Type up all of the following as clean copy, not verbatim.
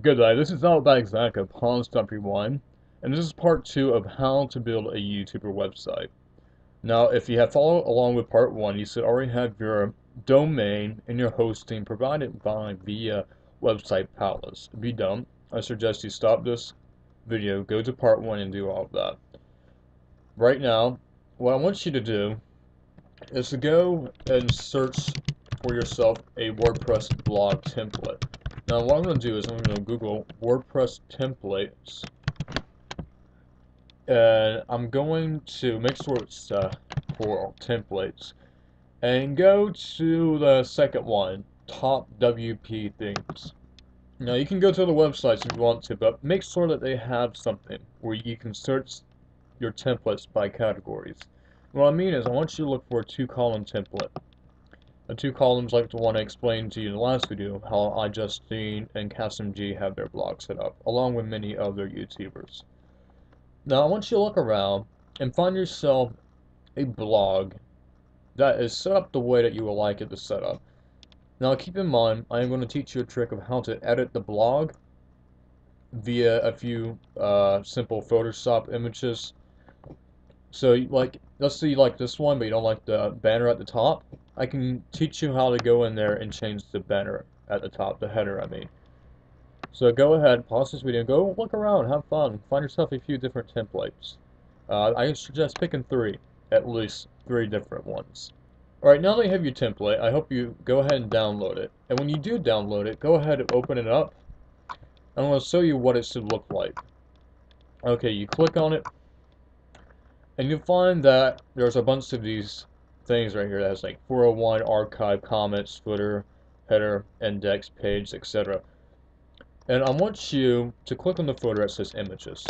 Good day, this is Outback Exact of Pawn Stumpy 1, and this is part 2 of how to build a YouTuber website. Now, if you have followed along with part 1, you should already have your domain and your hosting provided by via Website Palace. If you don't, I suggest you stop this video, go to part 1 and do all of that. Right now, what I want you to do is to go and search for yourself a WordPress blog template. Now what I'm going to do is I'm going to Google WordPress templates, and I'm going to make sure it's for templates, and go to the second one, top WP themes. Now you can go to the websites if you want to, but make sure that they have something where you can search your templates by categories. What I mean is I want you to look for a two-column template. The two columns like the one I explained to you in the last video, how iJustine and CassimG have their blog set up, along with many other YouTubers. Now I want you to look around and find yourself a blog that is set up the way that you would like it to set up. Now keep in mind, I am going to teach you a trick of how to edit the blog via a few simple Photoshop images. So, like, let's say you like this one, but you don't like the banner at the top. I can teach you how to go in there and change the banner at the top, the header, I mean. So go ahead, pause this video, go look around, have fun, find yourself a few different templates. I suggest picking three, at least three different ones. Alright, now that you have your template, I hope you go ahead and download it. And when you do download it, go ahead and open it up. I'm going to show you what it should look like. Okay, you click on it, and you'll find that there's a bunch of these things right here that has like 401, archive, comments, footer, header, index, page, etc. And I want you to click on the footer that says images.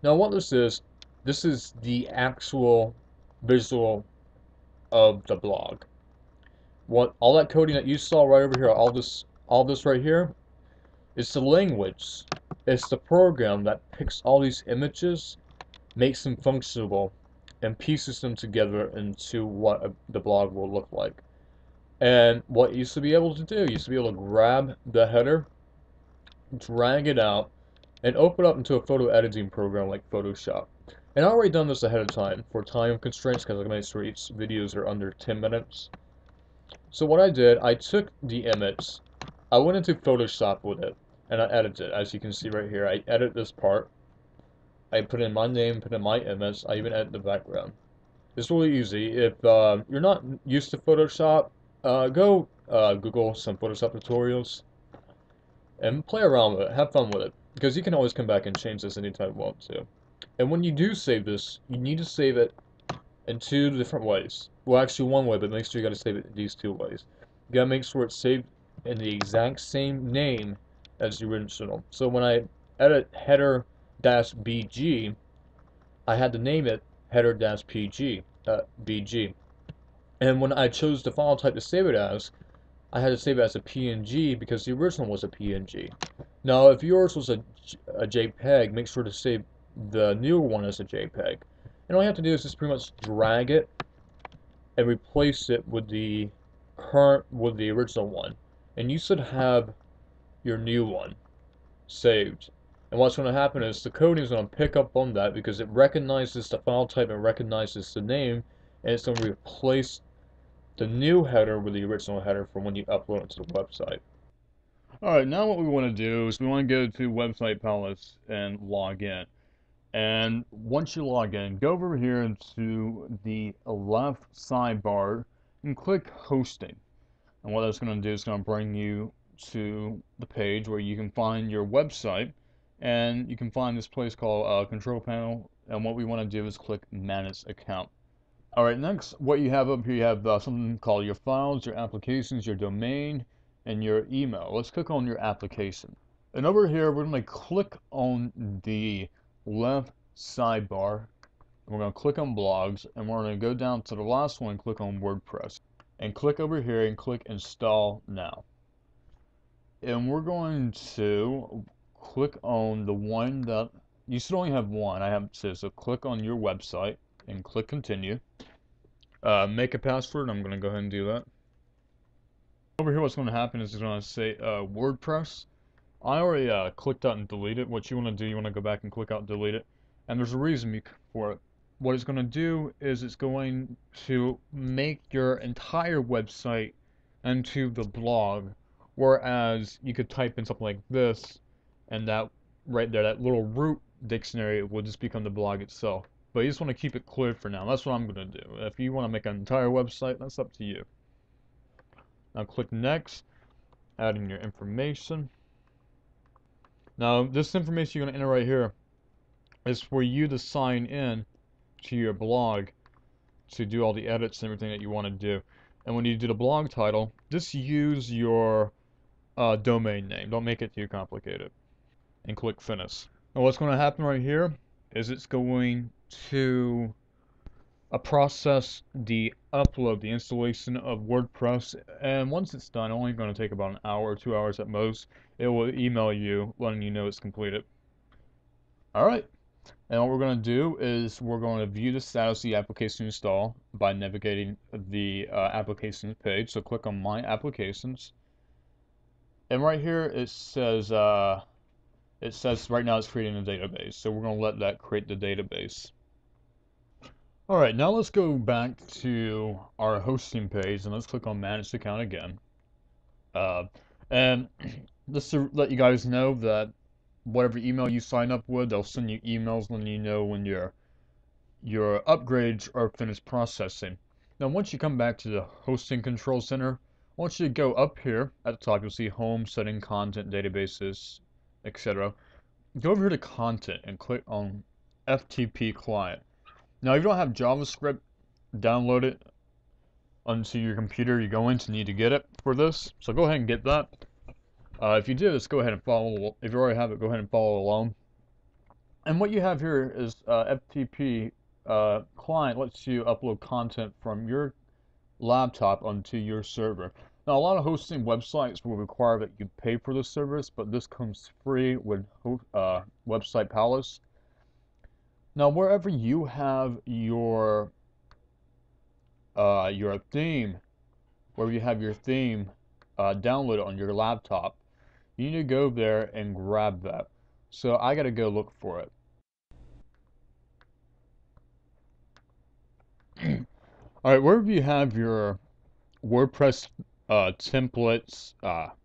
Now what this is the actual visual of the blog. What all that coding that you saw right over here, all this right here, is the language. It's the program that picks all these images, makes them functional, and pieces them together into what the blog will look like. And what you should be able to do, you should be able to grab the header, drag it out, and open up into a photo editing program like Photoshop. And I've already done this ahead of time for time constraints because I make sure each videos are under 10 minutes. So what I did, I took the image, I went into Photoshop with it, and I edited it. As you can see right here, I edit this part. I put in my name, put in my image, I even edit the background. It's really easy. If you're not used to Photoshop, go Google some Photoshop tutorials and play around with it. Have fun with it. Because you can always come back and change this anytime you want to. And when you do save this, you need to save it in two different ways. Well, actually one way, but make sure you got to save it in these two ways. You got to make sure it's saved in the exact same name as the original. So when I edit header-bg, I had to name it header-pg, bg. And when I chose the file type to save it as, I had to save it as a PNG because the original was a PNG. Now, if yours was a JPEG, make sure to save the newer one as a JPEG. And all you have to do is just pretty much drag it and replace it with the original one. And you should have your new one saved. And what's going to happen is the coding is going to pick up on that because it recognizes the file type and recognizes the name, and it's going to replace the new header with the original header from when you upload it to the website. Alright, now what we want to do is we want to go to Website Palace and log in. And once you log in, go over here to the left sidebar and click Hosting. And what that's going to do is going to bring you to the page where you can find your website, and you can find this place called Control Panel, and what we want to do is click Manage Account. Alright, next, what you have up here, you have something called your files, your applications, your domain, and your email. Let's click on your application. And over here, we're going to click on the left sidebar. We're going to click on blogs, and we're going to go down to the last one and click on WordPress. And click over here and click Install Now. And we're going to click on the one that, you should only have one, I have to, so click on your website and click Continue. Make a password, I'm going to go ahead and do that. Over here, what's going to happen is it's going to say WordPress. I already clicked out and deleted. What you want to do, you want to go back and click out and delete it. And there's a reason for it. What it's going to do is it's going to make your entire website into the blog. Whereas you could type in something like this, and that right there, that little root dictionary will just become the blog itself. But you just want to keep it clear for now. That's what I'm going to do. If you want to make an entire website, that's up to you. Now click next, add in your information. Now this information you're going to enter right here is for you to sign in to your blog to do all the edits and everything that you want to do. And when you do the blog title, just use your domain name. Don't make it too complicated. And click finish. Now what's going to happen right here is it's going to process the upload, the installation of WordPress, and once it's done, only going to take about an hour or 2 hours at most. It will email you letting you know it's completed. Alright, and what we're going to do is we're going to view the status of the application install by navigating the applications page. So click on My Applications, and right here it says right now it's creating a database. So we're going to let that create the database. Alright, now let's go back to our hosting page and let's click on Manage Account again. And just to let you guys know that whatever email you sign up with, they'll send you emails letting you know when your upgrades are finished processing. Now once you come back to the Hosting Control Center, I want you to go up here at the top. You'll see Home, Setting, Content, Databases, etc. Go over here to Content and click on FTP Client. Now, if you don't have JavaScript, download it onto your computer. You're going to need to get it for this, so go ahead and get that. If you do this, go ahead and follow. If you already have it, go ahead and follow along. And what you have here is FTP client lets you upload content from your laptop onto your server. Now, a lot of hosting websites will require that you pay for the service, but this comes free with Website Palace. Now, wherever you have your theme, where you have your theme downloaded on your laptop, you need to go there and grab that. So I gotta go look for it. Alright, wherever you have your WordPress templates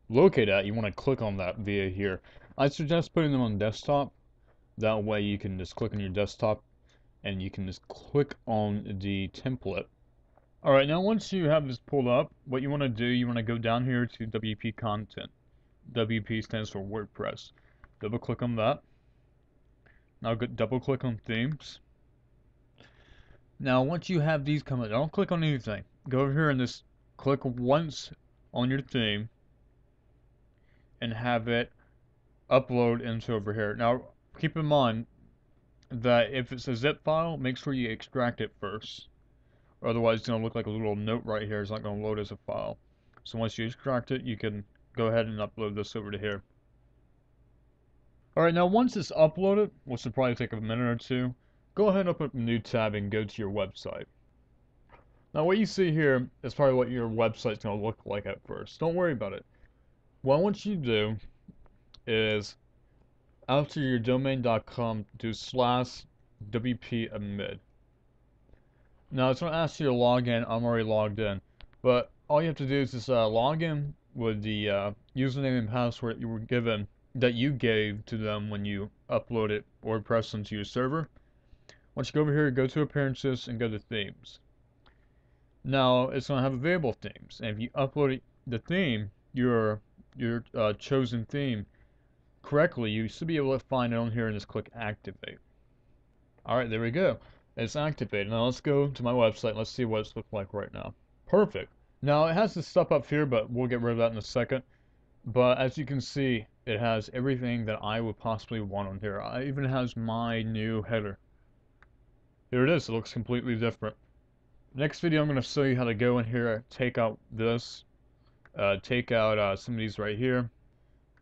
located at, you want to click on that via here. I suggest putting them on desktop. That way you can just click on your desktop and you can just click on the template. Alright, now once you have this pulled up, what you want to do, you want to go down here to WP Content. WP stands for WordPress. Double click on that. Now double click on Themes. Now once you have these come up, don't click on anything. Go over here and just click once on your theme and have it upload into over here. Now keep in mind that if it's a zip file, make sure you extract it first. Otherwise it's going to look like a little note right here. It's not going to load as a file. So once you extract it, you can go ahead and upload this over to here. Alright, now once it's uploaded, which will probably take a minute or two, go ahead and open up a new tab and go to your website. Now what you see here is probably what your website's going to look like at first. Don't worry about it. What I want you to do is, after your domain.com, do /wp-admin. Now it's going to ask you to log in. I'm already logged in. But all you have to do is just log in with the username and password you were given, that you gave to them when you uploaded WordPress into your server. Once you go over here, go to Appearances and go to Themes. Now it's going to have available themes, and if you upload the theme, your chosen theme, correctly, you should be able to find it on here and just click Activate. Alright, there we go. It's activated. Now let's go to my website. Let's see what it's looking like right now. Perfect. Now it has this stuff up here, but we'll get rid of that in a second. But as you can see, it has everything that I would possibly want on here. It even has my new header. Here it is. It looks completely different. Next video, I'm going to show you how to go in here, take out this, take out some of these right here,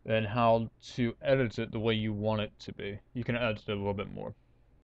and how to edit it the way you want it to be. You can edit it a little bit more.